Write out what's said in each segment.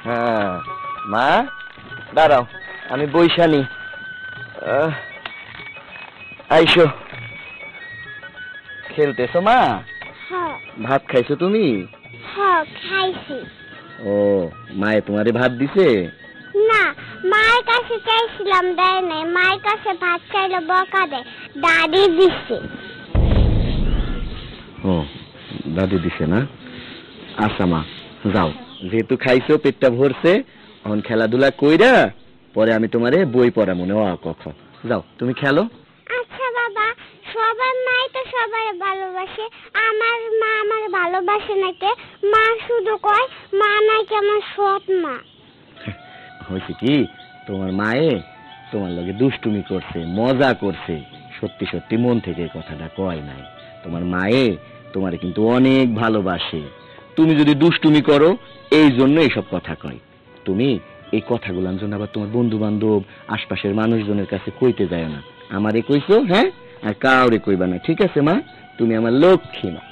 হ্যাঁ মা, দাঁড়াও, আমি বৈশানি। আইসো, খেলতেছো মা? হ্যাঁ ভাত খাইছো তুমি? হ্যাঁ খাইছি। ও, মায়ে তোমারে ভাত দিছে? না, মায়ের কাছে চাইছিলাম, দেয় নাই। মায়ের কাছে ভাত চাইলে বকা দেয়, দাদি দিচ্ছে। ও, দাদি দিছে না? আচ্ছা মা, যাও, যেহেতু খাইছো, পেটটা ভরছে, এখন খেলাধুলা কইরা পরে আমি তোমারে বই পড়া মনে অ ক খ। যাও, তুমি খেলো। আচ্ছা বাবা, সবার মাই তো সবার ভালোবাসে, আমার মা আমার ভালোবাসে নাকি? মা শুধু কয় মা নাকি আমার সৎ মা। হয়েছে কি, তোমার মায়ে তোমার লগে দুষ্টুমি করছে, মজা করছে, সত্যি সত্যি মন থেকে কথাটা কয় নাই। তোমার মায়ে তোমারে কিন্তু অনেক ভালোবাসে। তুমি যদি দুষ্টুমি করো, এই জন্য এইসব কথা কয়। তুমি এই কথাগুলোর জন্য আবার তোমার বন্ধু বান্ধব, আশপাশের মানুষজনের কাছে কইতে যায় না। আমারে কইছো, হ্যাঁ, আর কাউরে কইবা না, ঠিক আছে মা? তুমি আমার লক্ষ্মী মা।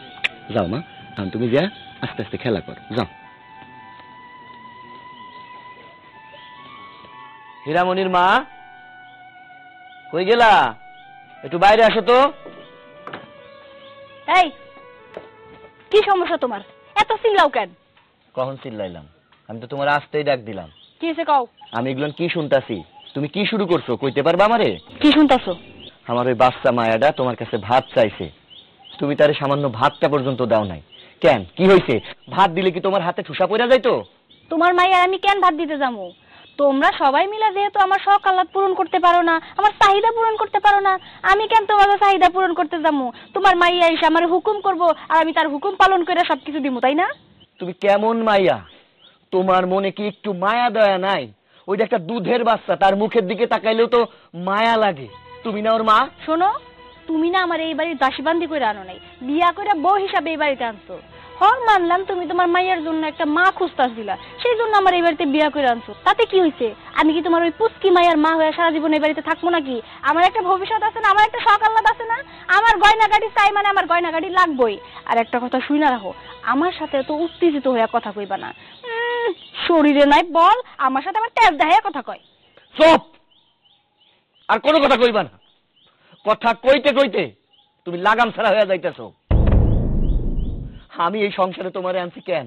যাও মা, এখন তুমি যা আস্তে আস্তে খেলা করো, যাও। হীরামণির মা, কই গেলা? একটু বাইরে আসো তো। এই, কি সমস্যা তোমার? এত চিল্লাও কেন? কখন চিল্লাইলাম? আমি তো তোমার আসতেই ডাক দিলাম। কি হয়েছে কও? আমি এগুলো কি শুনতাছি? তুমি কি শুরু করছো, কইতে পারবা আমারে? কি শুনতাছো? আমার ওই বাচ্চা মায়াটা তোমার কাছে ভাত চাইছে, তুমি তারে সামান্য ভাতটা পর্যন্ত দাও নাই। কেন, কি হয়েছে? ভাত দিলে কি তোমার হাতে ঠুসা পড়া যাইতো? তোমার মাইয়া আমি কেন ভাত দিতে যাবো? তোমরা সবাই মিলে যেহেতু আমার শখ আহ্লাদ পূরণ করতে পারো না, আমার চাহিদা পূরণ করতে পারো না, আমি কেন তোমাদের চাহিদা পূরণ করতে যাবো? তোমার মাইয়া এসে আমার হুকুম করবো আর আমি তার হুকুম পালন করে সবকিছু দিব, তাই না? তুমি কেমন মাইয়া? তোমার মনে কি একটু মায়া দয়া নাই? ওইটা একটা দুধের বাচ্চা, তার মুখের দিকে তাকাইলেও তো মায়া লাগে। তুমি না ওর মা? শোনো, তুমি না আমার এই বাড়ির দাসীবান্দি করে আনো নাই, বিয়া করে বউ হিসাবে এই বাড়িতে আনছো। মানলাম তুমি তোমার মাইয়ার জন্য একটা মা খুঁজতাছিলা, সেই জন্য আমার এই বাড়িতে বিয়া করে আনছো। তাতে কি হয়েছে? আমি কি তোমার ওই পুচকি মাইয়ার মা হয়ে সারা জীবন এই বাড়িতে থাকবো নাকি? আমার একটা ভবিষ্যৎ আছে না, আমার একটা শখ আহ্লাদ আছে না? আমার গয়না গাড়ি চাই মানে আমার গয়না গাড়ি লাগবেই। আর একটা কথা শুই না রাখো, আমার সাথে তো উত্তেজিত হয়ে কথা কইবা না। শরীরে নাই বল, আমার সাথে আমার তেজ দেখাইয়া কথা কয়। চুপ! আর কোনো কথা কইবা না। কথা কইতে কইতে তুমি লাগাম ছাড়া হয়ে যাইতেছো। আমি এই সংসারে তোমারে আনছি কেন?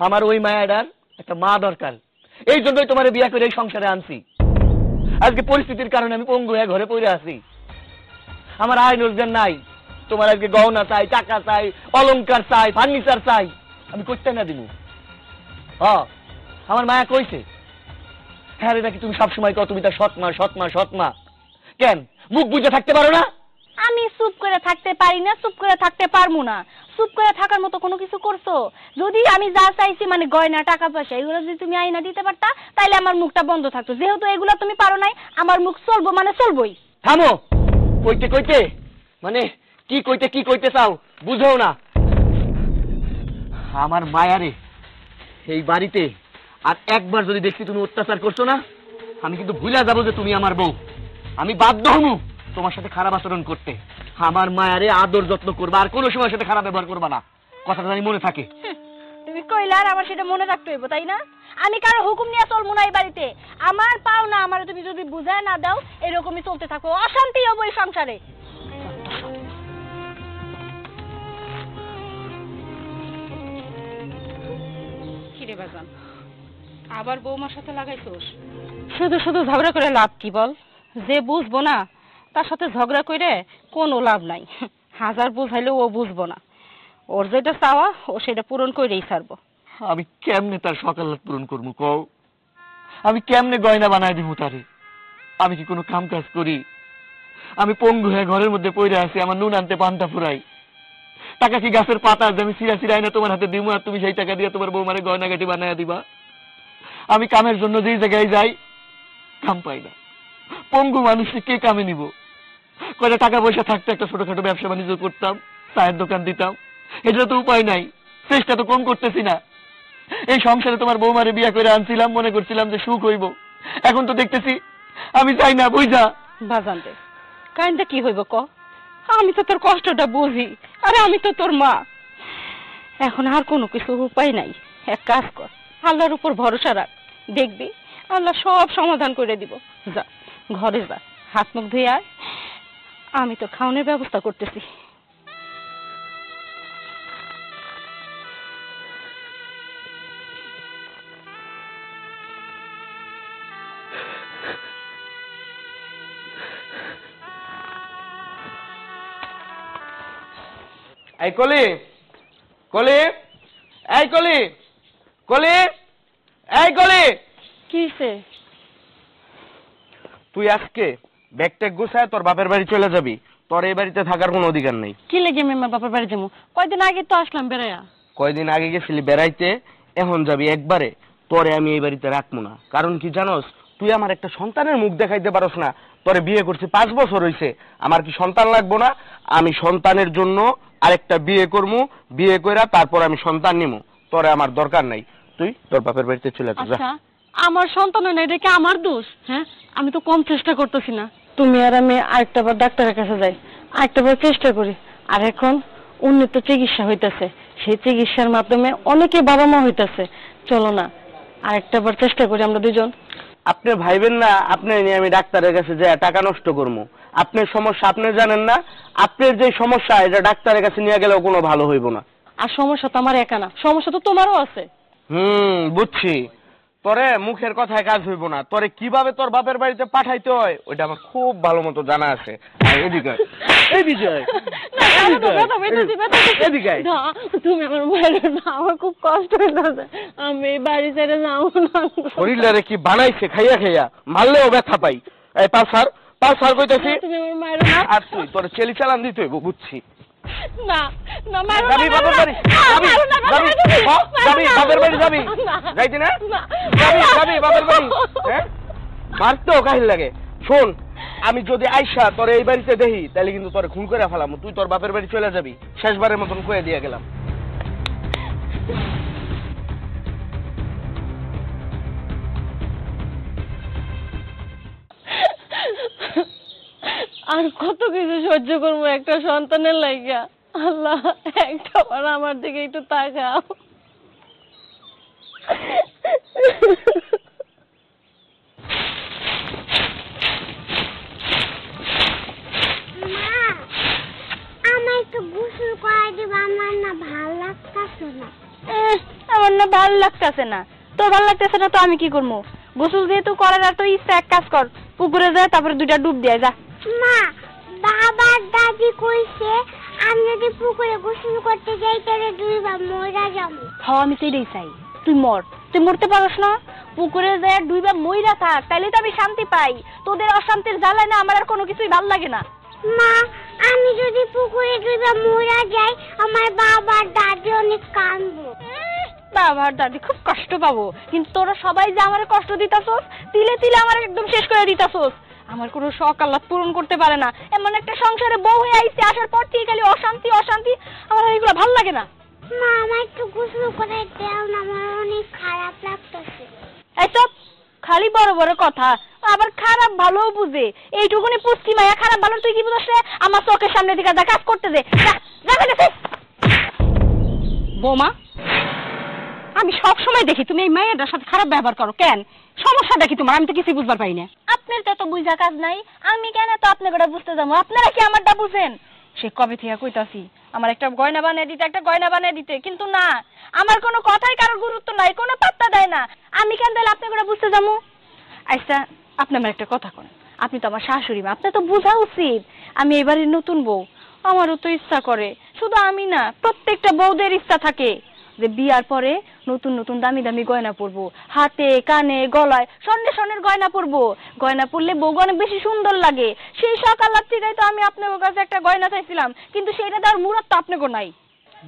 আমার ওই মায়াটার একটা মা দরকার, এই জন্যই তোমারে বিয়ে করে এই সংসারে আনছি। আজকে পরিস্থিতির কারণে আমি পঙ্গু হয়ে ঘরে পড়ে আছি, আমার আয় রোজগার নাই। তোমার আজকে গহনা চাই, টাকা চাই, অলংকার চাই, ফার্নিচার চাই, আমি করতে না দিব? আমার মায়া কইছে, হ্যাঁ রে, নাকি তুমি সবসময় কও তুমি তার সৎমা সৎমা সৎমা। কেন মুখ বুঝে থাকতে পারো না? আমি চুপ করে থাকতে পারি না, চুপ করে থাকতে পারবো না। চুপ করে থাকার মতো কোনো কিছু করছো? যদি আমি যা চাইছি মানে গয়না টাকা পয়সা এগুলো যদি তুমি আইনা দিতে পারতা, তাইলে আমার মুখটা বন্ধ থাকতো। যেহেতু এগুলো তুমি পারো নাই, আমার মুখ চলবো মানে চলবই। থামো, কইতে কইতে মানে কি কইতে চাও বুঝো না? আমার মায়ারে এই বাড়িতে আর একবার যদি দেখছি তুমি অত্যাচার করছো না, আমি কিন্তু ভুলে যাবো যে তুমি আমার বউ। আমি বাধ্য হমু তোমার সাথে খারাপ আচরণ করতে। আমার মায়ারে আদর যত্ন করবা, আর কোনো সময় সাথে খারাপ ব্যবহার করবা না, কথাটা জানি মনে থাকে। তুমি কইলে আর আমার সেটা মনে রাখতে হইব, তাই না? আমি কারো হুকুম নিয়ে চলবো না এই বাড়িতে। আমার পাও না আমার তুমি যদি বুঝায় না দাও, এরকমই চলতে থাকো, অশান্তি হবো এই সংসারে। কিরে বাজান, আবার বৌমার সাথে লাগাইছোস? শুধু শুধু ঝগড়া করে লাভ কি বল? যে বুঝবো না তার সাথে ঝগড়া করে কোনো লাভ নাই। হাজার বুঝাইলেও ও বুঝবো না। ওর যেটা চাওয়া ও সেটা পূরণ করেই ছাড়বো। আমি কেমনে তার সকাল পূরণ করবো কও? আমি কেমনে গয়না বানাই দিব তারে? আমি কি কোনো কাম কাজ করি? আমি পঙ্গু হয়ে ঘরের মধ্যে পড়ে আছি, আমার নুন আনতে পান্তা ফুরাই। টাকা কি গাছের পাতা যে আমি চিরা চিরা এনে তোমার হাতে দিব আর তুমি সেই টাকা দিয়ে তোমার বৌমারে গয়না গাটি বানাইয়া দিবা? আমি কামের জন্য যেই জায়গায় যাই কাম পাই না। পঙ্গু মানুষকে কে কামে নিব? কয়টা টাকা পয়সা থাকতে একটা ছোটখাটো ব্যবসা বাণিজ্য করতাম, চায়ের দোকান দিতাম, এটা তো উপায় নাই। চেষ্টা তো কম করতেছি না। এই সংসারে তোমার বৌমারে বিয়া করে আনছিলাম, মনে করছিলাম যে সুখ হইব, এখন তো দেখতেছি আমি চাই না। বুঝা বাজান রে, কাইন্দা কি হইব ক? আমি তো তোর কষ্টটা বুঝি, আরে আমি তো তোর মা। এখন আর কোনো কিছু উপায় নাই। এক কাজ কর, আল্লাহর উপর ভরসা রাখ, দেখবি আল্লাহ সব সমাধান করে দিব। যা ঘরে যা, হাত মুখ ধুয়ে আয়, আমি তো খাওয়ানোর ব্যবস্থা করতেছি। এই কলি, কলি, এই কলি, কলি, এই কলি, কিসে? তুই আজকে ব্যাগ ট্যাগ গুছায় তোর বাপের বাড়ি চলে যাবি। তোর এই বাড়িতে থাকার কোনো অধিকার নেই। কি লেগে আমি আমার বাপের বাড়ি যাবো? কয়দিন আগে তো আসলাম বেড়াইয়া। কয়দিন আগে গেছিলি বেড়াইতে, এখন যাবি একবারে। তোরে আমি এই বাড়িতে রাখবো না। কারণ কি জানোস, তুই আমার একটা সন্তানের মুখ দেখাইতে পারস না। তোরে বিয়ে করছি 5 বছর হইছে, আমার কি সন্তান লাগবো না? আমি সন্তানের জন্য আরেকটা বিয়ে করবো, বিয়ে কইরা তারপর আমি সন্তান নিমু। তোরে আমার দরকার নাই, তুই তোর বাপের বাড়িতে চলে যা। আচ্ছা, আমার সন্তান হয় না, এটা কি আমার দোষ? হ্যাঁ, আমি তো কম চেষ্টা করতেছি না। তুমি আর আমি আরেকটা বার ডাক্তারের কাছে যাই, আরেকটা বার চেষ্টা করি। আর এখন উন্নত চিকিৎসা হইতাছে, সেই চিকিৎসার মাধ্যমে অনেকে বাবা মা হইতাছে। চলো না আরেকটা বার চেষ্টা করি আমরা দুজন। আপনি ভাইবেন না আপনি নিয়ে আমি ডাক্তারের কাছে যাই টাকা নষ্ট করবো। আপনার সমস্যা আপনি জানেন না, আপনার যে সমস্যা এটা ডাক্তারের কাছে নিয়ে গেলেও কোনো ভালো হইব না। আর সমস্যা তো আমার একা না, সমস্যা তো তোমারও আছে। বুঝছি। তোরে মুখের কথায় কাজ হইব না। তোরে কিভাবে তোর বাপের বাড়িতে পাঠাইতে হয় ওইটা আমার খুব ভালো মতো জানা আছে। এদিকে এদিকে এদিকে। তুমি আমার বাইরে না, আমার খুব কষ্ট হইতেছে, আমি বাড়ি ছেড়ে যাবো না। শরীরে কি বানাইছে খাইয়া খাইয়া, মারলেও ব্যথা পাই। এই পালসার পালসার কইতাছি। তুমি আমার মায়ের না। আর তুই তোর চেলি চালান দিতে হইব, বুঝছি। না না মারো না, যাবি বাপের বাড়ি, যাবি যাবি যাবি বাপের বাড়ি যাবি, যাইতি না? যাবি যাবি বাপের বাড়ি। হ্যাঁ, মারতেও কাহিল লাগে। শোন, আমি যদি আইসা তোর এই বাড়িতে দেখি তাহলে কিন্তু তোরে খুন করে ফেলাম। তুই তোর বাপের বাড়ি চলে যাবি, শেষবারের মতন কয়ে দিয়ে গেলাম। আর কত কিছু সহ্য করবো একটা সন্তানের লাইগা। আল্লাহ, একটা বার আমার দিকে একটু তাকাও। মা, আমার একটু গোসল করাই দিবা, আমার না ভাল লাগতাছে না। আমার না ভালো লাগতেছে না। তোর ভালো লাগতেছে না তো আমি কি করবো? গোসল যেহেতু করার আর তো ইচ্ছা, এক কাজ কর, পুকুরে যায় তারপরে 2টা ডুব দিয়ে যা। মা, বাবার দাদি কইছে আমি যদি পুকুরে গোসল করতে যাই তাহলে 2 বার মইরা যাবো। হ্যাঁ, আমি তো এটাই চাই, তুই মর। তুই মরতে পারস না? পুকুরে যায় 2 বার মইরা থাক, তাইলে তো আমি শান্তি পাই। তোদের অশান্তির জ্বালায় না আমার আর কোনো কিছুই ভাল লাগে না। মা, আমি যদি পুকুরে 2 বার মইরা যাই আমার বাবার দাদি অনেক কাঁদবো। বাবার দাদি খুব কষ্ট পাবো, কিন্তু তোরা সবাই যে আমার কষ্ট দিতাছস, তিলে তিলে আমার একদম শেষ করে দিতাছস। আমার কোনো শখ আল্লাহ পূরণ করতে পারে না। এমন একটা সংসারে বউ হয়ে আইছে, আসার পর থেকে খালি অশান্তি অশান্তি। আমার এগুলো ভাল লাগে না। মা, আমার একটু গোসল করে দাও না, আমার অনেক খারাপ লাগতেছে। এইসব খালি বড় বড় কথা, আবার খারাপ ভালো বুঝে। এইটুকুনি পুষ্টি মায়া, খারাপ ভালো তুই কি বুঝছ রে? আমার চোখের সামনে দিকে যা, কাজ করতে দে। বৌমা, আমি সব সময় দেখি তুমি এই মেয়েটার সাথে খারাপ ব্যবহার করো, কেন? সমস্যাটা কি তোমার? আমি তো কিছু বুঝবার পাই না। আপনার তো বুঝা কাজ নাই, আমি কেন তো আপনাকে বুঝতে যাবো? আপনারা কি আমারটা বুঝেন? সে কবে থেকে কইতাছি আমার একটা গয়না বানিয়ে দিতে, একটা গয়না বানিয়ে দিতে, কিন্তু না, আমার কোনো কথাই কারোর গুরুত্ব নাই, কোনো পাত্তা দেয় না। আমি কেন তাহলে আপনাকে বুঝতে যাবো? আচ্ছা, আপনি আমার একটা কথা কন, আপনি তো আমার শাশুড়ি মা, আপনার তো বোঝা উচিত আমি এবারে নতুন বউ। আমারও তো ইচ্ছা করে, শুধু আমি না, প্রত্যেকটা বউদের ইচ্ছা থাকে যে বিয়ার পরে নতুন নতুন দামি দামি গয়না পরবো, হাতে কানে গলায় স্বর্ণের স্বর্ণের গয়না পরবো। গয়না পরলে বউ অনেক বেশি সুন্দর লাগে। সেই সকাল থেকেই তো আমি আপনার কাছে একটা গয়না চাইছিলাম, কিন্তু সেটা দেওয়ার মুরত তো আপনাকে নাই।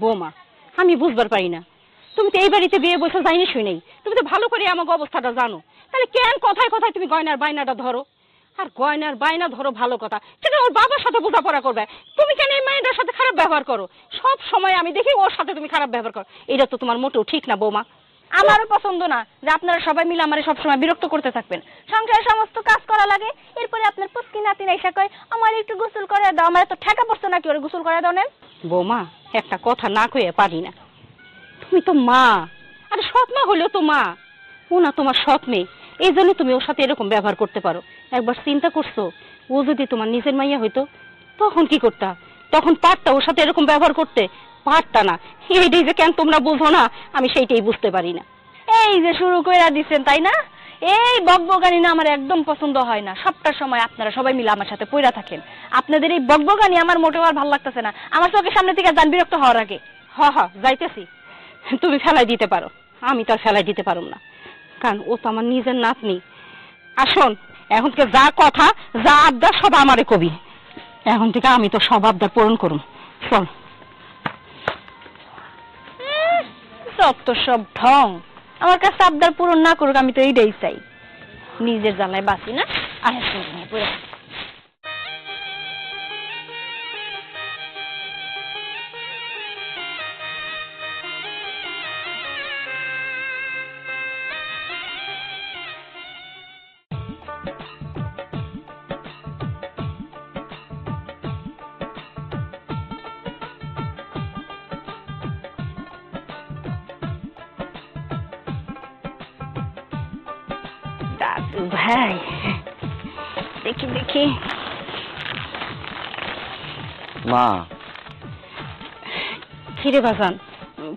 বৌমা, আমি বুঝবার পারি না, তুমি তো এই বাড়িতে বিয়ে বসে যাইনি শুই নেই, তুমি তো ভালো করে আমাকে অবস্থাটা জানো, তাহলে কেন কথায় কথায় তুমি গয়নার বাইনাটা ধরো? আর গয়নার বাইনা ধরো ভালো কথা, সেটা ওর বাবার সাথে বোঝাপড়া করবে। তুমি কেন এই মেয়েটার সাথে খারাপ ব্যবহার করো? সব সময় আমি দেখি ওর সাথে তুমি খারাপ ব্যবহার করো, এটা তো তোমার মোটেও ঠিক না বৌমা। আমারও পছন্দ না যে আপনারা সবাই মিলে আমার সবসময় বিরক্ত করতে থাকবেন। সংসারের সমস্ত কাজ করা লাগে, এরপরে আপনার পুষ্কি নাতি এসে কয় আমার একটু গোসল করে দাও। আমার এত ঠেকা পড়ছে নাকি ওর গোসল করে দাও? নেন বৌমা, একটা কথা না কয়ে পারি না, তুমি তো মা, আরে সৎ মা হলেও তো মা, ও না তোমার সৎ মেয়ে, এই জন্য তুমি ওর সাথে এরকম ব্যবহার করতে পারো। একবার চিন্তা করছো, ও যদি তোমার নিজের মাইয়া হইতো তখন কি করতা? তখন পারতা ওর সাথে এরকম ব্যবহার করতে? পারতা না। এইটাই যে কেন তোমরা বুঝো না, আমি সেইটাই বুঝতে পারি না। এই যে শুরু কইরা দিচ্ছেন তাই না? এই বকবকানি না আমার একদম পছন্দ হয় না। সবটার সময় আপনারা সবাই মিলে আমার সাথে পইরা থাকেন। আপনাদের এই বকবকানি আমার মোটেও আর ভালো লাগতেছে না। আমার চোখের সামনে থেকে যান, বিরক্ত হওয়ার আগে। যাইতেছি। তুমি ফেলাই দিতে পারো, আমি তো আর ফেলাই দিতে পারুম না, কারণ ও তো আমার নিজের নাতনি। আসুন, এখন থেকে যা কথা যা আবদার সব আমারে কবি। এখন থেকে আমি তো সব আবদার পূরণ করুম। চল। যত সব ঢং। আমার কাছে আবদার পূরণ না করুক, আমি তো এইটাই চাই। নিজের জ্বালায় বাঁচি না, আর পড়ে দাদু ভাই, দেখি দেখি। মা, কিরে বাজান,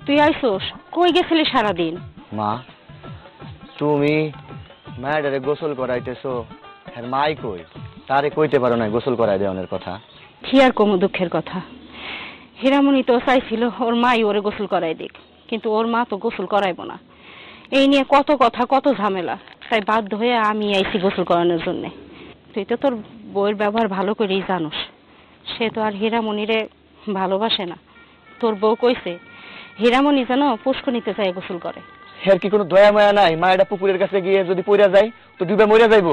তুই আইসোস? কই গেছিলি সারাদিন? মা তুমি মায়ের গোসল করাইতেছো, হ্যাঁ মাই কই? তারে কইতে পারো না গোসল করাই দেওয়ার কথা? কি আর কম দুঃখের কথা। হীরামণি তো চাইছিল ওর মাই ওরে গোসল করাই দিক, কিন্তু ওর মা তো গোসল করাইবো না। এই নিয়ে কত কথা, কত ঝামেলা, তাই বাধ্য হয়ে আমি আইছি গোসল করানোর জন্যে। তুই তো তোর বউয়ের ব্যবহার ভালো করেই জানোস, সে তো আর হীরামণিরে ভালোবাসে না। তোর বউ কইছে হীরামণি যেন পুষ্করিণীতে যায় গোসল করে। এর কি কোনো দয়া মায়া নাই? মায়েরা পুকুরের কাছে গিয়ে যদি পইরা যায় তো ডুবে মরে যাইবো।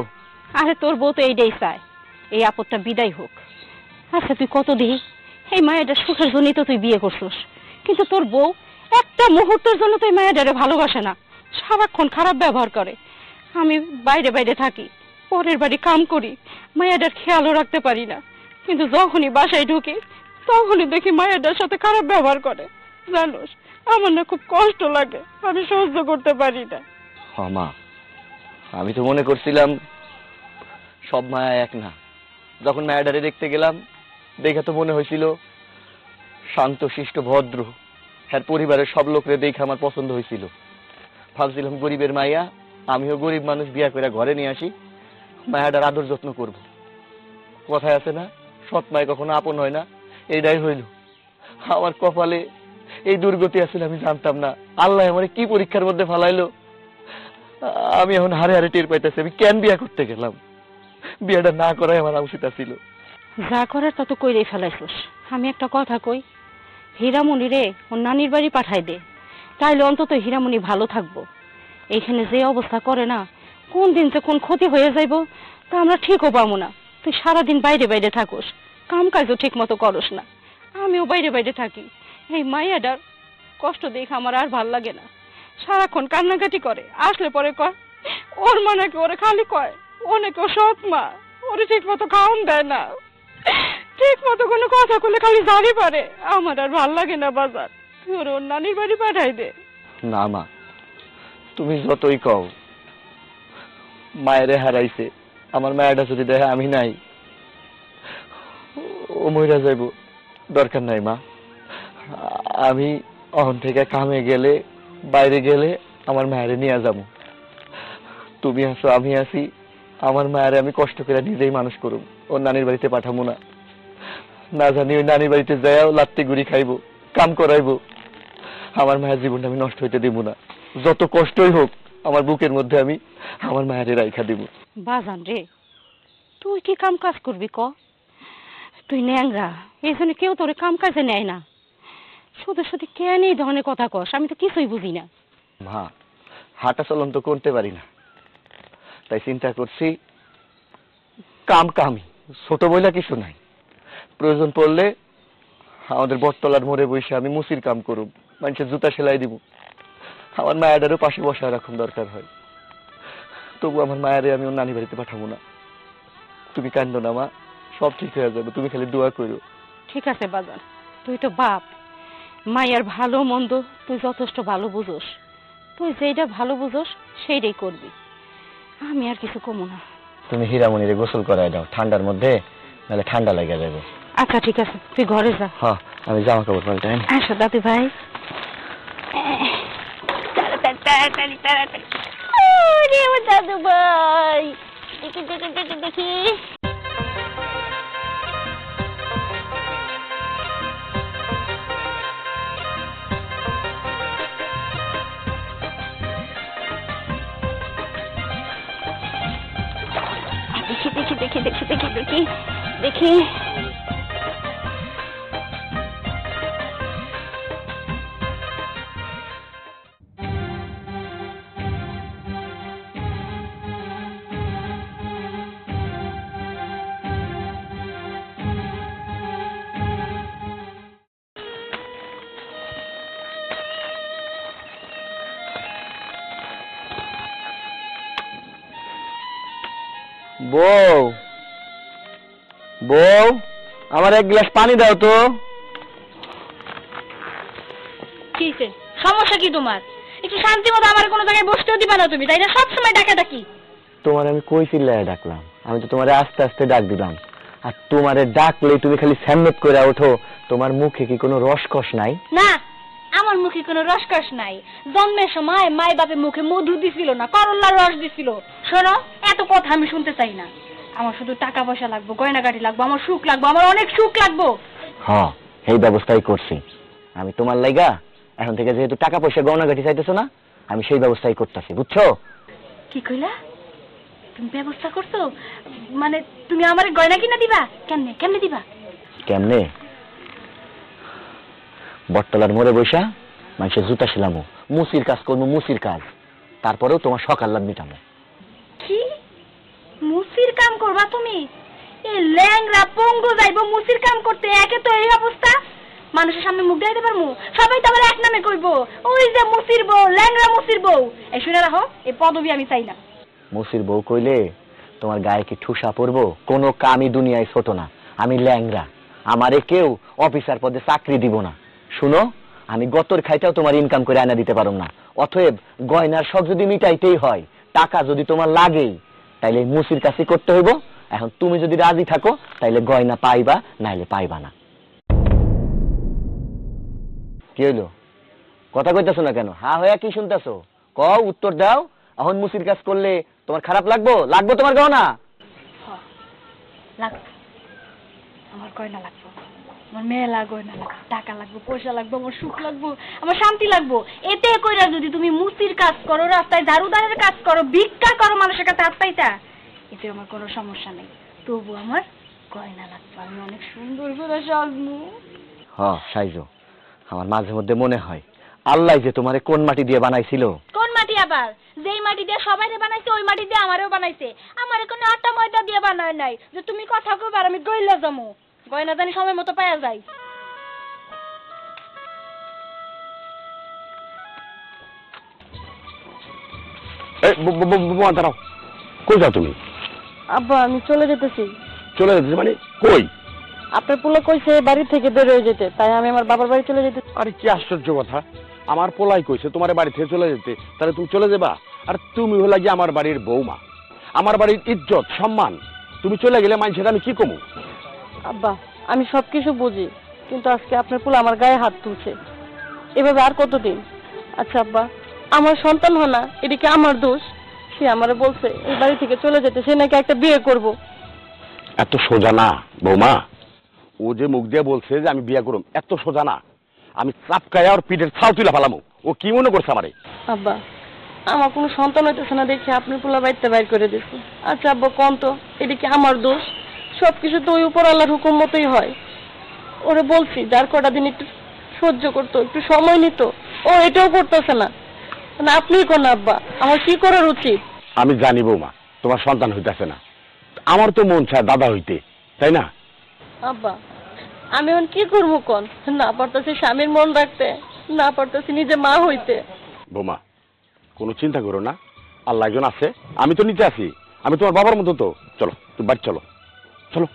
আরে তোর বউ তো এইটাই চায়, এই আপদটা বিদায় হোক। আচ্ছা তুই কত দিই এই মায়েরটা সুখের জন্যই তো তুই বিয়ে করছিস, কিন্তু তোর বউ একটা মুহূর্তের জন্য তুই মায়েরটারে ভালোবাসে না, সারাক্ষণ খারাপ ব্যবহার করে। আমি বাইরে বাইরে থাকি, পরের বাড়ি কাম করি, মায়েরটার খেয়ালও রাখতে পারি না, কিন্তু যখনই বাসায় ঢুকি তখনই দেখি মায়েরটার সাথে খারাপ ব্যবহার করে। জানোস, আমার না খুব কষ্ট লাগে, আমি সহ্য করতে পারি না। মা, আমি তো মনে করছিলাম সব মায়া এক না। যখন মায়াডারে দেখতে গেলাম, দেখে তো মনে হয়েছিল শান্ত শিষ্ট ভদ্র। হ্যাঁ, পরিবারের সব লোকরে দেখে আমার পছন্দ হয়েছিল। ভাবছিলাম গরিবের মাইয়া, আমিও গরিব মানুষ বিয়া করে ঘরে নিয়ে আসি, মায়াডার আদর যত্ন করব। কথায় আছে না, সৎ মায় কখনো আপন হয় না, এইটাই হইল। আমার কপালে এই দুর্গতি আসলে আমি জানতাম না। আল্লাহ আমার কি পরীক্ষার মধ্যে ফালাইলো, আমি এখন হারে হারে টের পাইতেছি আমি কেন বিয়া করতে গেলাম। বিয়েটা না করাই আমার উচিত ছিল। যা করার তত কইরেই ফেলাইছিস। আমি একটা কথা কই, হীরামণি রে ওর নানির বাড়ি পাঠাই দে, তাইলে অন্তত হীরামণি ভালো থাকবো। এইখানে যে অবস্থা করে না, কোন দিন যে কোন ক্ষতি হয়ে যাইব তা আমরা ঠিকও পাবো না। তুই সারাদিন বাইরে বাইরে থাকোস, কাম কাজও ঠিক মতো করস না, আমিও বাইরে বাইরে থাকি। এই মাইয়াটার কষ্ট দেখে আমার আর ভাল লাগে না, সারাক্ষণ কান্নাকাটি করে। আসলে পরে কয় ওর মা নাকি ওরে খালি কয় ও নাকি ওর সৎ মা, ওরে ঠিক মতো খাওয়ান দেয় না, ঠিক মতো কোনো কথা বলে খালি জারি পারে। আমার আর ভাল লাগে না বাজার, তুই ওর নানির বাড়ি পাঠাই দে। না মা, তুমি যতই কও, মায়েরে হারাইছে, আমার মায়েরা যদি দেখে আমি নাই, ও মইরা যাইব। দরকার নাই মা, আমি অহন থেকে কামে গেলে, বাইরে গেলে আমার মায়েরে নিয়ে যাবো। তুমি আছো, আমি আছি, আমার মায়েরে আমি কষ্ট করে নিজেই মানুষ করুম। ওর নানির বাড়িতে পাঠাবো না, না জানি ওই নানির বাড়িতে যাইও লাত্তি গুড়ি খাইবো, কাম করাইবো। আমার মায়ের জীবনটা আমি নষ্ট হইতে দিব না। যত কষ্টই হোক, আমার বুকের মধ্যে আমি আমার মায়ের রাইখা দিব। বাজান রে, তুই কি কাম কাজ করবি ক? তুই ন্যাংরা, এই জন্য কেউ তোরে কাম কাজে নেয় না। শুধু শুধু কেন এই ধরনের কথা কস, আমি তো কিছুই বুঝি না। মা, হাঁটা চলন তো করতে পারি না, তাই চিন্তা করছি কামই, ছোট বইলা কিছু নাই। প্রয়োজন পড়লে আমাদের বটতলার মোড়ে বসে আমি মুসির কাম করব, মানুষের জুতা সেলাই দিব। আমার মায়েরারও পাশে বসা রাখুন দরকার হয়, তবু আমার মায়েরে আমি ওর নানি বাড়িতে পাঠাবো না। তুমি কান্দো না মা, সব ঠিক হয়ে যাবে, তুমি খালি দোয়া করো। ঠিক আছে বাজান, তুই তো বাপ, মায়ের ভালো মন্দ তুই যথেষ্ট ভালো বুঝোস। তুই যেটা ভালো বুঝোস সেইটাই করবি, আমি আর কিছু কমু না। তুমি হীরামণিরে গোসল করায় দাও ঠান্ডার মধ্যে, নাহলে ঠান্ডা লেগে যাবে। আচ্ছা ঠিক আছে, তুই ঘরে যা। হ্যাঁ, আমি জামা কাপড় পাল্টাই। আসো দাদু ভাই। তাড়াতাড়ি তাড়াতাড়ি তাড়াতাড়ি। ওরে আমার দাদু ভাই, দেখি দেখি দেখি দেখি। দেখি দেখি দেখি দেখি দেখি দেখি দেখি। বউ, বউ, আমার এক গ্লাস পানি দাও তো। কিসে সমস্যা কি তোমার? একটু শান্তি মতো আমার কোনো জায়গায় বসতেও দিবা না তুমি, তাই না? সবসময় ডাকাডাকি। তোমার আমি কই চিল্লায় ডাকলাম? আমি তো তোমারে আস্তে আস্তে ডাক দিলাম, আর তোমারে ডাকলেই তুমি খালি স্যামনেট করে ওঠো। তোমার মুখে কি কোনো রসকস নাই? না, আমার মুখে কোনো রসকস নাই। জন্মের সময় মাই বাপে মুখে মধু দিছিল না, করল্লার রস দিছিল। শোনো, এত কথা আমি শুনতে চাই না। আমার শুধু টাকা পয়সা লাগবে, গয়নাগাটি লাগবে, আমার সুখ লাগবে, আমার অনেক সুখ লাগবে। হ্যাঁ, এই ব্যবস্থাই করছি আমি তোমার লাইগা। এখন থেকে যেহেতু টাকা পয়সা গয়নাগাটি চাইতেছো না, আমি সেই ব্যবস্থাই করতেছি, বুঝছো? কি কইলা? তুমি ব্যবস্থা করছো? মানে তুমি আমার গয়না কিনা দিবা? কেমনে কেমনে দিবা? কেমনে? বটতলার মোড়ে বৈশা মানুষের জুতা শিলামো, মুসির কাজ করবো, মুসির কাজ। তারপরেও তোমার সকাল লাভ মিটামো। কি মুসির কাম করবা তুমি? এই ল্যাংরা পঙ্গু যাইবো মুসির কাম করতে? একে তো এই অবস্থা, মানুষের সামনে মুখ দেখাইতে পারবো? সবাই তো আমার এক নামে কইবো, ওই যে মুসির বউ, ল্যাংরা মুসির বউ। এই শুনে রাখো, এই পদবি আমি চাই না। মুসির বউ কইলে তোমার গায়ে কি ঠুসা পড়বো? কোনো কামই দুনিয়ায় ছোট না। আমি ল্যাংরা, আমারে কেউ অফিসার পদে চাকরি দিব না। শুনো, আমি গতর খাইটাও তোমার ইনকাম করে আনা দিতে পারো না। অতএব গয়নার শখ যদি মিটাইতেই হয়, টাকা যদি তোমার লাগেই, তাইলে মুসির কাছে করতে হইব। এখন তুমি যদি রাজি থাকো তাইলে গয়না পাইবা, নাইলে পাইবা না। কি হইলো? কথা কইতাছো না কেন? হা হইয়া কি শুনতেছো? কও, উত্তর দাও। এখন মুসির কাজ করলে তোমার খারাপ লাগবো? লাগবো তোমার গহনা? লাগবে, আমার গয়না লাগবে, আমার মেলা গয়না লাগবে, টাকা লাগবে, পয়সা লাগবে, আমার সুখ লাগবে, আমার শান্তি লাগবে। এতে কইরা যদি তুমি মুসির কাজ করো, রাস্তায় ঝাড়ুদারের কাজ করো, ভিক্ষা করো, মানুষের কাছে হাত পাইতা, এতে আমার কোনো সমস্যা নেই। তবু আমার গয়না লাগবে, আমি অনেক সুন্দর করে সাজবো। সাইজো। আমার মাঝে মধ্যে মনে হয় আল্লাহ যে তোমারে কোন মাটি দিয়ে বানাইছিল। কোন মাটি আবার? যেই মাটি দিয়ে সবাইরে বানাইছে ওই মাটি দিয়ে আমারও বানাইছে। আমারে কোনো আটা ময়দা দিয়ে বানায় নাই যে তুমি কথা কইবা আর আমি গইলা যামু। গয়না জানি সময় মতো পাওয়া যায়। দাঁড়াও, কই যাও তুমি? আব্বা, আমি চলে যেতেছি। চলে যাচ্ছে মানে কই? আপনার পোলা কইছে বাড়ি থেকে বের হয়ে যেতে, তাই আমি আমার বাবার বাড়ি চলে যেতে। আরে কি আশ্চর্য কথা! আমার পোলাই কইছে তোমার বাড়ি থেকে চলে যেতে, তাহলে তুমি চলে যাবা? আর তুমি হলে গিয়ে আমার বাড়ির বৌমা, আমার বাড়ির ইজ্জত সম্মান। তুমি চলে গেলে মানুষের আমি কি কমু? আব্বা, আমি সবকিছু বুঝি, কিন্তু আজকে আপনার পোলা আমার গায়ে হাত তুলছে। এভাবে আর কতদিন? আচ্ছা আব্বা, আমার সন্তান হয় না, এটা কি আমার দোষ? সে আমারে বলছে এই বাড়ি থেকে চলে যেতে, সে নাকি একটা বিয়ে করব। এত সোজা না বৌমা। ও যে মুখ দিয়ে বলছে যে আমি বিয়ে করব, এত সোজা না। আমি চাপকায় আর পিঠের ছাউ তুলা ফেলামো। ও কি মনে করছে আমারে? আব্বা, আমার কোনো সন্তান হইতেছে না দেখে আপনার পোলা বাড়িতে বাইর করে দিচ্ছে। আচ্ছা আব্বা, কোন তো এটা কি আমার দোষ? সবকিছু তো ওই উপর আল্লাহর হুকুম মতোই হয়। ওরে বলছি যার কটা দিন একটু সহ্য করতো, একটু সময় নিত, ও এটাও করতেছে না। না আপনিই কোন আব্বা, আমার কি করার উচিত? আমি জানি বৌমা, তোমার সন্তান হইতেছে না। আমার তো মন চায় দাদা হইতে, তাই না? আব্বা, আমি এখন কি করবো কোন? না পারতেছি স্বামীর মন রাখতে, না পারতেছি নিজে মা হইতে। বৌমা, কোনো চিন্তা করো না, আল্লাহ একজন আছে, আমি তো নিতে আছি। আমি তোমার বাবার মতো তো। চলো, তুমি বাড়ি চলো, চলো।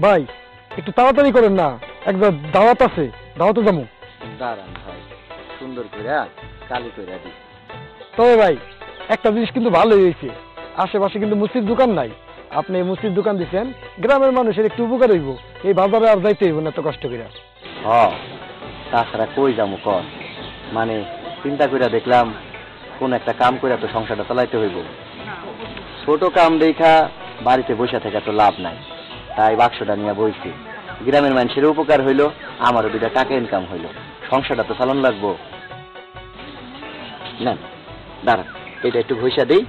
ভাই, একটু তাড়াতাড়ি করেন না, একটা দাওয়াত আছে, দাওয়াতে যাবো। দাঁড়ান ভাই, সুন্দর করে কালি করে দিই। তবে ভাই একটা জিনিস কিন্তু ভালোই হয়েছে, আশেপাশে কিন্তু মুসির দোকান নাই। আপনি এই মুসির দোকান দিচ্ছেন, গ্রামের মানুষের একটু উপকার হইব, এই বাজারে আর যাইতে হইব না এত কষ্ট করে। তাছাড়া কই যাবো কর, মানে চিন্তা করে দেখলাম কোন একটা কাম করে তো সংসারটা চালাইতে হইব। ছোট কাম দেখা বাড়িতে বসে থেকে তো লাভ নাই, তাই বাক্সটা নিয়ে বইছি। গ্রামের মানুষের উপকার হইলো, আমারও 2টা টাকা ইনকাম হইলো, সংসারটা তো চালান লাগবো। নেন দাঁড়ান, এটা একটু ঘষা দিই,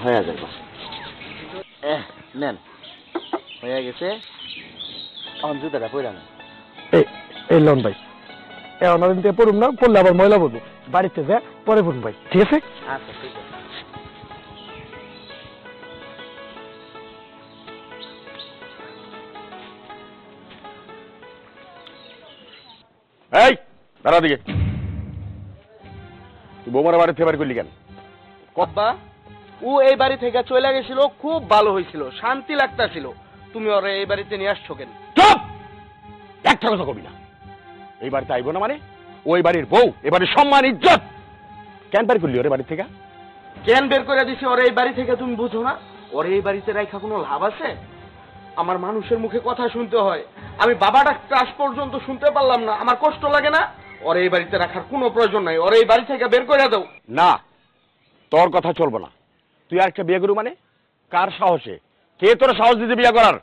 হয়ে যাবে। নেন, হয়ে গেছে। এখন জুতাটা পরে না। এই লোন ভাই, এখন আমি পড়ুম না, পড়লে আবার ময়লা পড়বো, বাড়িতে যা পরে পড়ুন ভাই, ঠিক আছে? আচ্ছা ঠিক আছে। এই দাঁড়া দিকে, তুই বৌমার বাড়ি থেকে বাড়ি করলি কেন? কব্বা, ও এই বাড়ি থেকে চলে গেছিল, খুব ভালো হয়েছিল, শান্তি লাগতাছিল, তুমি ওরে এই বাড়িতে নিয়ে আসছো কেন? চুপ, একটা কথা কবি না। এই বাড়িতে আইবো না মানে ওই বাড়ির বউ, এ বাড়ির সম্মান ইজ্জত। কেন বের করলি ওরে বাড়ি থেকে? কেন বের করে দিছি ওরে এই বাড়ি থেকে, তুমি বুঝো না? ওরে এই বাড়িতে রাখা কোনো লাভ আছে? আমার মানুষের মুখে কথা শুনতে হয়, আমি বাবাটা ক্লাস পর্যন্ত শুনতে পারলাম না, আমার কষ্ট লাগে না? ওরে এই বাড়িতে রাখার কোনো প্রয়োজন নাই, ওরে এই বাড়ি থেকে বের করে দাও। না, তোর কথা চলবো না। তুই আর একটা বিয়ে করু মানে? কার সাহসে? কে তোর সাহস দিতে বিয়ে করার?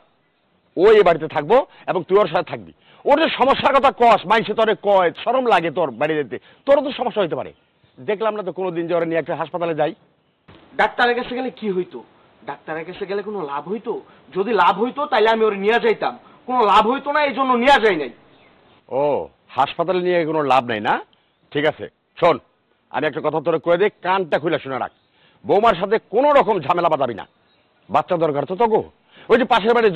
ও এই বাড়িতে থাকবো এবং তুই ওর সাথে থাকবি। ওর যে সমস্যার কথা কস, মাইসে তোরে কয়, শরম লাগে তোর বাড়ি যেতে, তোরও তো সমস্যা হইতে পারে। দেখলাম না তো কোনোদিন যে ওরা নিয়ে একটা হাসপাতালে যাই। ডাক্তারের কাছে গেলে কি হইতো? ডাক্তারের কাছে গেলে কোনো লাভ হইতো? যদি লাভ হইতো তাইলে আমি ওরে নিয়ে যাইতাম, কোনো লাভ হইতো না, এই জন্য নিয়ে যাই নাই। ও, হাসপাতালে নিয়ে কোনো লাভ নাই না? ঠিক আছে, শোন, আমি একটা কথা তোরে কয়ে দিই, কানটা খুলে শুনে রাখ। বৌমার সাথে কোনো রকম ঝামেলা বাঁধাবি না। বাচ্চা দরকার তো তোকে। ওই যে পাশের বাড়ি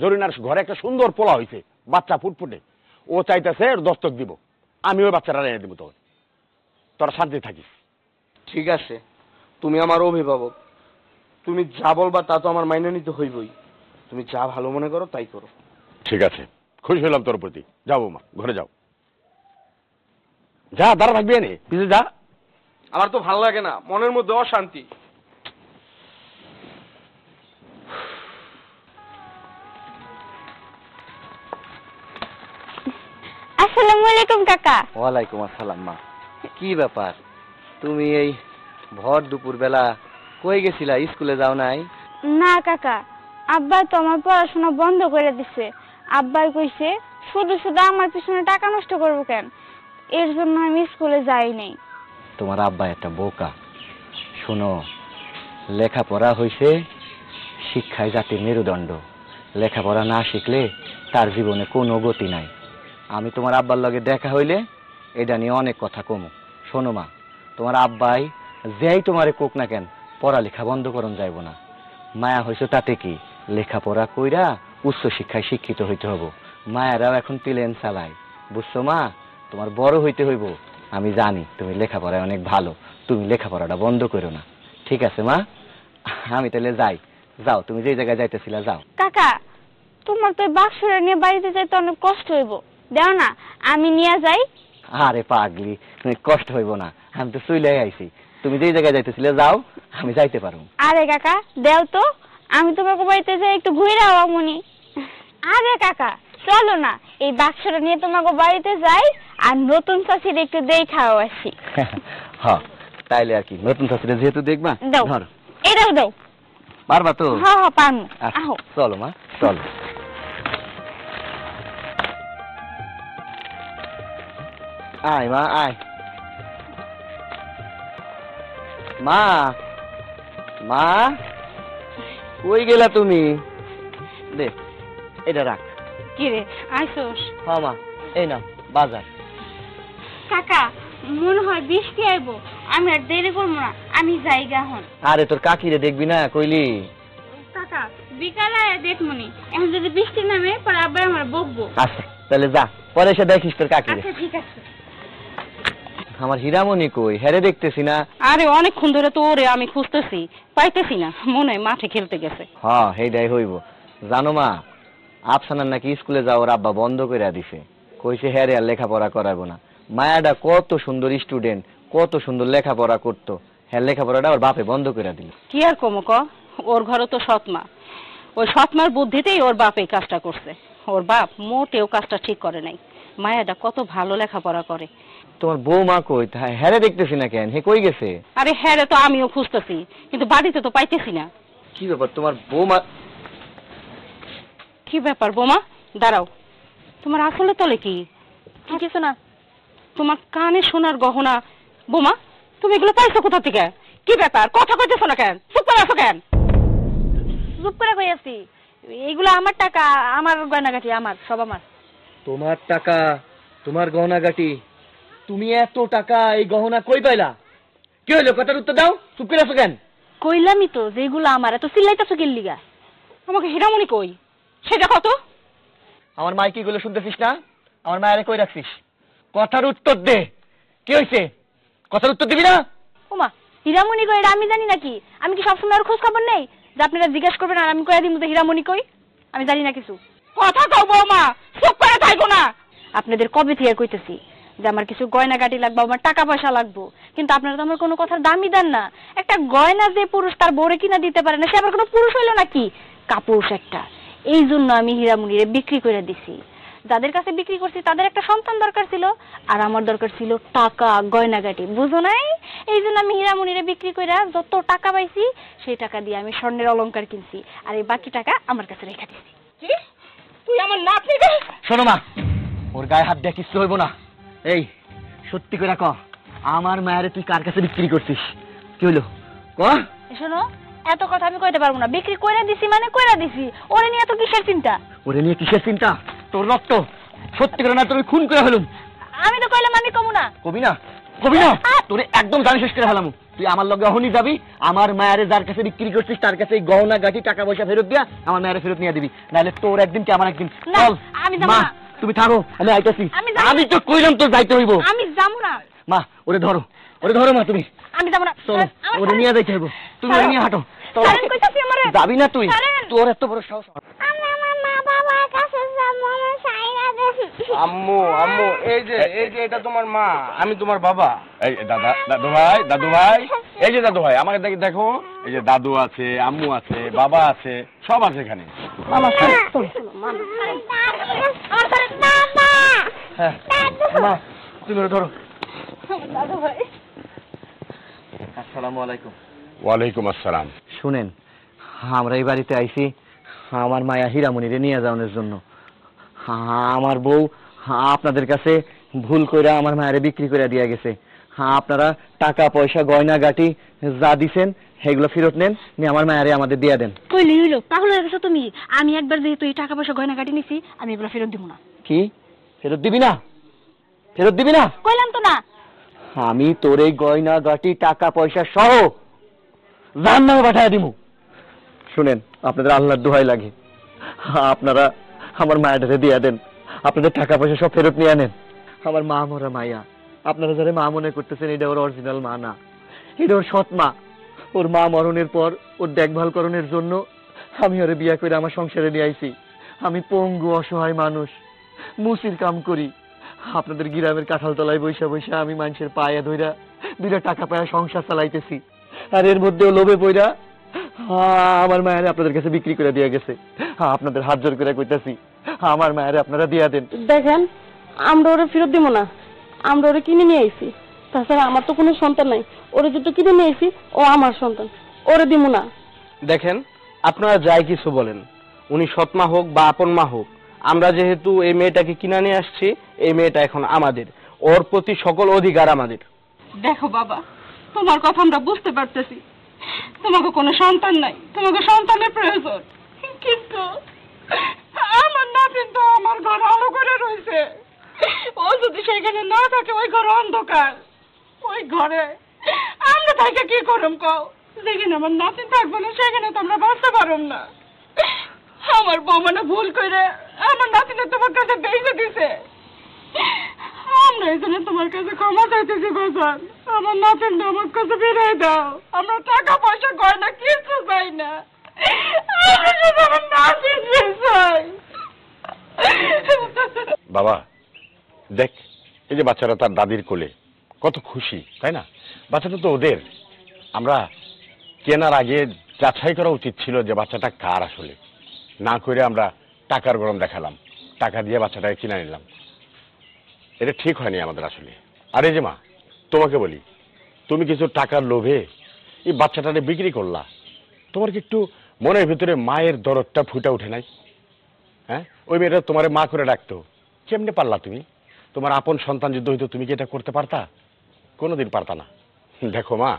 জরিনার ঘরে একটা সুন্দর পোলা হয়েছে, বাচ্চা ফুটফুটে, ও চাইতেছে দস্তক দিব, আমি ওই বাচ্চাটা এনে দিব তোর, তোরা শান্তি থাকিস। ঠিক আছে, তুমি আমার অভিভাবক, তুমি যা বলবা তা তো আমার মাইনে নিতে হইবই। তুমি যা ভালো মনে করো তাই করো। ঠিক আছে, খুশি হলাম তোর প্রতি। যাও বৌমা, ঘরে যাও। যা, দাঁড়া থাকবি এনে, পিছিয়ে যা। আমার তো ভালো লাগে না, মনের মধ্যে অশান্তি। আসসালামু আলাইকুম কাকা। ওয়ালাইকুম আসসালাম। মা, কি ব্যাপার, তুমি এই ভর দুপুর বেলা কই গেছিলা? স্কুলে যাও নাই? না কাকা, আব্বা তো আমার পড়াশোনা বন্ধ করে দিছে। আব্বাই কইছে শুধু শুধু আমার পিছনে টাকা নষ্ট করবো কেন, এর জন্য আমি স্কুলে যাই নাই। তোমার আব্বা একটা বোকা। শোনো, লেখাপড়া হইছে শিক্ষায় জাতির মেরুদণ্ড। লেখাপড়া না শিখলে তার জীবনে কোনো গতি নাই। আমি তোমার আব্বার লগে দেখা হইলে এটা নিয়ে অনেক কথা কমু। শোনো মা, তোমার আব্বাই যেই তোমারে কোক না কেন, পড়ালেখা বন্ধ করন যাইব না। মায়া হইছে তাতে কি, লেখাপড়া কইরা উচ্চ শিক্ষায় শিক্ষিত হইতে হবো। মায়েরাও এখন প্লেন চালায়, বুঝছো মা? তোমার বড় হইতে হইব। আমি জানি তুমি লেখাপড়ায় অনেক ভালো, তুমি লেখাপড়াটা বন্ধ করো না, ঠিক আছে মা? আমি তাহলে যাই। যাও, তুমি যে জায়গায় যাইতেছিলা যাও। কাকা, তোমার তো বাক্সটা নিয়ে বাড়িতে যাইতে অনেক কষ্ট হইব, দাও না আমি নিয়ে যাই। আরে পাগলি, তুমি কষ্ট হইব না, আমি তো চলে আইছি। তুমি যে জায়গায় যাইতেছিলে যাও, আমি যাইতে পারবো। আরে কাকা দেও তো, আমি তোমাকে বাড়িতে যাই একটু ঘুরে আমনি। আরে কাকা চলো না, এই বাক্সটা নিয়ে তোমাকে বাড়িতে যাই আর নতুন চাষির একটু দেখাও আসি। হ্যাঁ, তাইলে আর কি, নতুন শাশুড়ি যেহেতু দেখবা, দাও, ধরো। এটাও দাও। পারবা তো? হ্যাঁ হ্যাঁ পারবো। আচ্ছা, আহো চলো মা, চলো। আয় মা, আয়। মা, মা, কই গেলা তুমি? দে, এটা রাখ। কি রে, আইসোস? হ্যাঁ মা, এই নাও বাজার। কাকা, মনে হয় বৃষ্টি আইবো, আমি আর দেরি করবো না, আমি যাইগা হন। আরে তোর কাকিরে দেখবি না কইলি? কাকা বিকালে দেখমনি, এখন যদি বৃষ্টি নামে পরে আবার আমার বকবো। আচ্ছা তাহলে যা, পরে এসে দেখিস তোর কাকিরে। আচ্ছা ঠিক আছে। আমার হীরামণি কই? হেরে দেখতেছি না। আরে অনেকক্ষণ ধরে তো ওরে আমি খুঁজতেছি, পাইতেছি না, মনে হয় মাঠে খেলতে গেছে। হ্যাঁ, সেইটাই হইব। জানো মা, আফসানার নাকি স্কুলে যাওয়ার আব্বা বন্ধ করে দিছে, কইছে হ্যাঁ রে আর লেখাপড়া করাবো না। মায়াটা কত সুন্দর স্টুডেন্ট, কত সুন্দর লেখাপড়া করতো, হ্যাঁ লেখাপড়াটা ওর বাপে বন্ধ করে দিল। কি আর কমো ক, ওর ঘরে তো সৎমা, ওই সৎমার বুদ্ধিতেই ওর বাপ এই কাজটা করছে। ওর বাপ মোটেও কাজটা ঠিক করে নাই। মায়াটা কত ভালো লেখাপড়া করে। তোমার বৌমা কই? হ্যাঁ দেখতেছি না কেন, হে কই গেছে? আরে হ্যাঁ রে তো আমিও খুঁজতেছি, কিন্তু বাড়িতে তো পাইতেছি না। কি ব্যাপার তোমার বৌমা? কি ব্যাপার বোমা? দাঁড়াও, তোমার আসলে তলে কি? কিছু না। তোমার কানে শোনার গহনা, বোমা তুমি এগুলো পাইছো কোথা থেকে? কি ব্যাপার, কথা কইতেছো না কেন? চুপ করে আছো কেন? চুপ করে কই আছি? এইগুলো আমার টাকা, আমার গয়নাগাটি, আমার সব আমার। তোমার টাকা, তোমার গহনাগাটি, তুমি এত টাকা এই গহনা কই পাইলা? কি হইলো, কথার উত্তর দাও, চুপ করে আছো কেন? কইলামই তো যে এগুলো আমার, এত চিল্লাইতেছো কি লিগা? আমাকে হীরামণি কই সেটা কত? আমার মাইকি গুলো শুনতেছিস না? আমার মায়ের কই রাখছিস? কথার উত্তর দে, কি হয়েছে? কথার উত্তর দিবি না? ওমা, হীরামণি কই এটা আমি জানি নাকি? আমি কি সবসময় আর খোঁজ খবর নেই যে আপনারা জিজ্ঞাসা করবেন আর আমি কইয়া দিব যে হীরামণি কই? আমি জানি না কিছু। কথা কও বৌমা, চুপ করে থাকো না। আপনাদের কবে থেকে কইতেছি যে আমার কিছু গয়নাগাটি লাগবে, আমার টাকা পয়সা লাগবে, কিন্তু আপনারা তো আমার কোনো কথার দামই দেন না। একটা গয়না যে পুরুষ তার বউরে কিনা দিতে পারে না, সে আবার কোনো পুরুষ হইলো নাকি? কাপুরুষ একটা। এই জন্য আমি হীরামণিরে বিক্রি করে দিছি। যাদের কাছে বিক্রি করছি তাদের একটা সন্তান দরকার ছিল, আর আমার দরকার ছিল টাকা, গয়নাগাটি, বুঝো নাই? এই জন্য আমি হীরামণিরে বিক্রি করে যত টাকা পাইছি সেই টাকা দিয়ে আমি স্বর্ণের অলংকার কিনছি, আর এই বাকি টাকা আমার কাছে রেখে দিছি। কি তুই আমার নাতনিকে? শোনো মা, ওর গায়ে হাত দিয়ে কিছু হইব না। এই সত্যি করে ক, আমার মায়ের তুই কার কাছে বিক্রি করছিস? কি হইলো ক? শোনো, এত কথা আমি কইতে পারবো না। বিক্রি কইরা দিছি মানে কইরা দিছি। ওরে নিয়ে এত কিসের চিন্তা? ওরে নিয়ে কিসের চিন্তা? তোর রক্ত, সত্যি করে না তোর খুন করে ফেলুম। আমি তো কইলাম আমি কমু না। কবি না, কবি না, তোরে একদম জানি শেষ করে ফেলাম। তুই আমার লগে অহনি যাবি, আমার মায়ের যার কাছে বিক্রি করছিস তার কাছে এই গহনা গাটি টাকা পয়সা ফেরত দিয়া আমার মায়ের ফেরত নিয়ে দিবি, নাহলে তোর একদিন কি আমার একদিন। না, চল আমি যাবো মা, না। তুমি থাকো, আমি আইতাছি। আমি যাবো না। আমি তো কইলাম তোর যাইতে হইব। আমি যাবো না। মা ওরে ধরো, ওরে ধরো মা, তুমি আমি যাবো না। চলো, ওরে নিয়ে যাইতে হইব। তুমি ওরে নিয়ে হাঁটো। চলো। ছাড়েন কইতাছি আমারে। যাবি না তুই? ছাড়েন। তোর এত বড় সাহস? আমি আমার মা বাবার কাছে যাবো, আমার সাইরা দেন। আম্মু আম্মু, এই যে এটা তোমার মা, আমি তোমার বাবা। এই দাদু ভাই, এই যে দাদু ভাই, আমাকে দেখো, এই যে দাদু আছে, আম্মু আছে, বাবা আছে, সব আছে এখানে। মামা চল। আমার বাবা, হ্যাঁ মা, তুমি ওরে ধরো। দাদু ভাই। আসসালামু আলাইকুম। ওয়ালাইকুম আসসালাম। শুনেন, আমরা এই বাড়িতে আইছি আমার মায়া হীরামণিরে নিয়ে যাওয়ানোর জন্য। আমার বউ আপনাদের কাছে ভুল কইরা আমার মায়েরে বিক্রি করে দিয়ে গেছে। আপনারা টাকা পয়সা গয়না গাটি যা দিছেন সেগুলো ফেরত নেন, নিয়ে আমার মায়েরে আমাদের দিয়ে দেন। কইলি হইলো, পাগল হয়ে গেছো তুমি? আমি একবার যেহেতু এই টাকা পয়সা গয়নাগাটি নিছি, আমি এগুলো ফেরত দিব না। কি ফেরত দিবি না? ফেরত দিবি না? কইলাম তো না। আমি তোর এই গয়না গাটি টাকা পয়সা সহ জাহান্নামে পাঠায় দিমু। শুনেন, আপনাদের আল্লাহর দোহাই লাগে, আপনারা আমার মায়াটারে দিয়ে দেন, আপনাদের টাকা পয়সা সব ফেরত নিয়ে আনেন। আমার মা মরা মায়া, আপনারা যারা মা মনে করতেছেন এটা ওর অরিজিনাল মা না, এটা ওর সৎ মা। ওর মা মরণের পর ওর দেখভাল করণের জন্য আমি ওরে বিয়া করে আমার সংসারে নিয়ে আইছি। আমি পঙ্গু অসহায় মানুষ, মুসির কাম করি। আপনাদের গ্রামের কাঁঠাল তলায় বৈশা বৈশা আমি মানুষের পায়ে ধইরা দুইটা টাকা পায়া সংসার চালাইতেছি, আর এর মধ্যেও লোভে পইরা আমার মায়ের আপনাদের কাছে বিক্রি করে দিয়ে গেছে। আপনাদের হাত জোর করে কইতাছি, আমার মায়ের আপনারা দিয়া দেন। দেখেন, আমরা ওরে ফেরত দিব না, আমরা ওরে কিনে নিয়ে আইছি। তাছাড়া আমার তো কোনো সন্তান নাই, ওরে যেহেতু কিনে নিয়ে আইছি ও আমার সন্তান, ওরে দিব না। দেখেন, আপনারা যাই কিছু বলেন, উনি সৎমা হোক বা আপন মা হোক, আমরা যেহেতু এই মেয়েটাকে কিনে নিয়ে আসছি, এই মেয়েটা এখন আমাদের, ওর প্রতি সকল অধিকার আমাদের। দেখো বাবা, তোমার কথা আমরা বুঝতে পারতেছি, তোমাকে কোনো সন্তান নাই, তোমাকে সন্তানের প্রয়োজন, কিন্তু আমার নাতিন তো আমার ঘর আলো করে রয়েছে। ও যদি সেখানে না থাকে, ওই ঘর অন্ধকার, ওই ঘরে আমরা তাকে কি করম কও? যেখানে আমার নাতিন থাকবো না সেখানে তো আমরা বাঁচতে পারব না। আমার বৌমানে ভুল করে আমার নাতিনে তোমার কাছে বেঁচে দিছে। আমরা এই জন্য তোমার কাছে ক্ষমা চাইতেছি বাজান, আমার নাতিনটা আমার কাছে ফিরিয়ে দাও। আমরা টাকা পয়সা গয়না কিছু চাই না, আমরা শুধু আমার নাতিন চাই। বাবা দেখ, এই যে বাচ্চারা তার দাদির কোলে, কত খুশি, তাই না? বাচ্চাটা তো ওদের। আমরা কেনার আগে যাচাই করা উচিত ছিল যে বাচ্চাটা কার আসলে, না করে আমরা টাকার গরম দেখালাম, টাকা দিয়ে বাচ্চাটাকে কিনে নিলাম। এটা ঠিক হয়নি আমাদের আসলে। আর এই যে মা, তোমাকে বলি, তুমি কিছু টাকার লোভে এই বাচ্চাটাকে বিক্রি করলা। তোমার কি একটু মনের ভিতরে মায়ের দরদটা ফুটে ওঠে নাই? হ্যাঁ, ওই মেয়েটা তোমার মা করে ডাকতো, কেমনে পারলা তুমি? তোমার আপন সন্তান যদি হইতো, তুমি কি এটা করতে পারতা? কোনোদিন পারতা না। দেখো মা,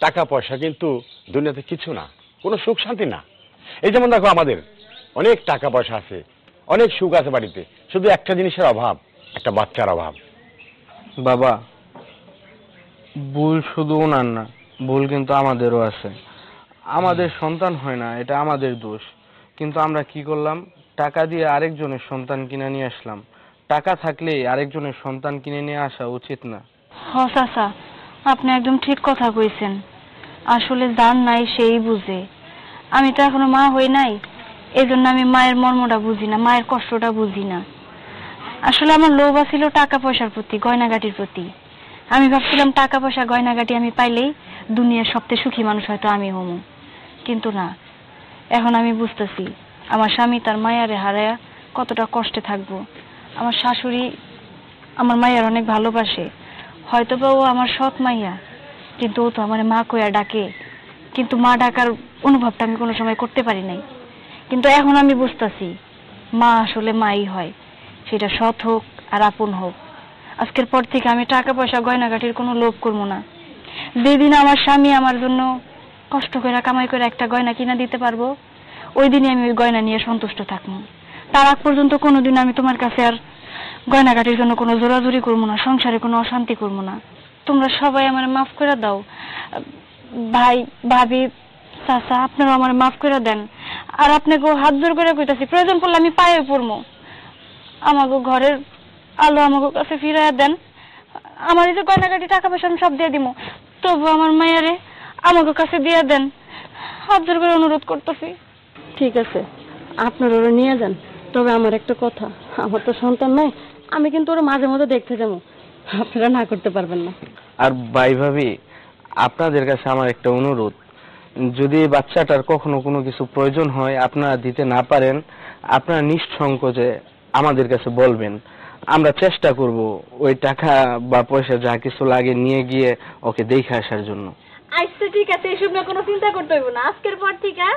টাকা পয়সা কিন্তু দুনিয়াতে কিছু না, কোনো সুখ শান্তি না। এই যেমন দেখো, আমাদের অনেক টাকা পয়সা আছে, অনেক সুখ আছে বাড়িতে, শুধু একটা জিনিসের অভাব, একটা বাচ্চার অভাব। বাবা, ভুল শুধু ওনার না, ভুল কিন্তু আমাদেরও আছে। আমাদের সন্তান হয় না, এটা আমাদের দোষ। কিন্তু আমরা কি করলাম? টাকা দিয়ে আরেকজনের সন্তান কিনে নিয়ে আসলাম। টাকা থাকলে আরেকজনের সন্তান কিনে নিয়ে আসা উচিত না। হ চাচা, আপনি একদম ঠিক কথা কইছেন। আসলে যার নাই সেই বুঝে। আমি তো এখনো মা হই নাই, এই জন্য আমি মায়ের মর্মটা বুঝি না, মায়ের কষ্টটা বুঝি না। আসলে আমার লোভ ছিল টাকা পয়সার প্রতি, গয়নাগাটির প্রতি। আমি ভাবছিলাম টাকা পয়সা গয়নাগাটি আমি পাইলেই দুনিয়ার সবচেয়ে সুখী মানুষ হয়তো আমি হমু। কিন্তু না, এখন আমি বুঝতেছি আমার স্বামী তার মায়ারে হারায়া কতটা কষ্টে থাকবো। আমার শাশুড়ি আমার মায়ের অনেক ভালোবাসে, হয়তো বা ও আমার সৎ মাইয়া, কিন্তু ও তো আমার মা কইয়া ডাকে। কিন্তু মা ডাকার অনুভবটা আমি কোনো সময় করতে পারি নাই। কিন্তু এখন আমি বুঝতেছি মা আসলে মাই হয়, সেটা সৎ হোক আর আপন হোক। আজকের পর থেকে আমি টাকা পয়সা গয়নাগাটির কোনো লোভ করবো না। যেদিন আমার স্বামী আমার জন্য কষ্ট করে কামাই করে একটা গয়না কিনা দিতে পারবো, ওই দিনই আমি ওই গয়না নিয়ে সন্তুষ্ট থাকবো। তার আগ পর্যন্ত কোনোদিন আমি তোমার কাছে আর গয়নাগাটির জন্য কোনো জোরাজুরি করবো না, সংসারে কোনো অশান্তি করবো না। তোমরা সবাই আমার মাফ করে দাও। ভাই, ভাবি, চাচা, আপনারা আমার মাফ করে দেন। আর আপনাকে হাত জোর করে কইতাছি, প্রয়োজন পড়লে আমি পায়ে পড়বো। আমাকে ঘরের আলো আমাকে কাছে ফিরাইয়া দেন। আমার এই যে গয়নাগাটি টাকা পয়সা আমি সব দিয়ে দিব, তবু আমার মায়ারে আমাকে কাছে দিয়ে দেন। হাত জোর করে অনুরোধ করতেছি। ঠিক আছে, আপনারা ওরা নিয়ে যান। তবে আমার একটা কথা, আমার তো সন্তান নাই, আমি কিন্তু ওরা মাঝে মাঝে দেখতে যাবো, আপনারা না করতে পারবেন না। আর ভাই ভাবি, আপনাদের কাছে আমার একটা অনুরোধ, যদি এই বাচ্চাটার কখনো কোনো কিছু প্রয়োজন হয়, আপনারা দিতে না পারেন, আপনারা নিঃসংকোচে আমাদের কাছে বলবেন। আমরা চেষ্টা করব ওই টাকা বা পয়সা যা কিছু লাগে নিয়ে গিয়ে ওকে দেখে আসার জন্য। আচ্ছা ঠিক আছে, এসব নিয়ে কোনো চিন্তা করতে হইব না। আজকের পর থেকে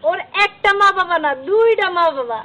ওর একটা মা বাবা না, দুইটা মা বাবা।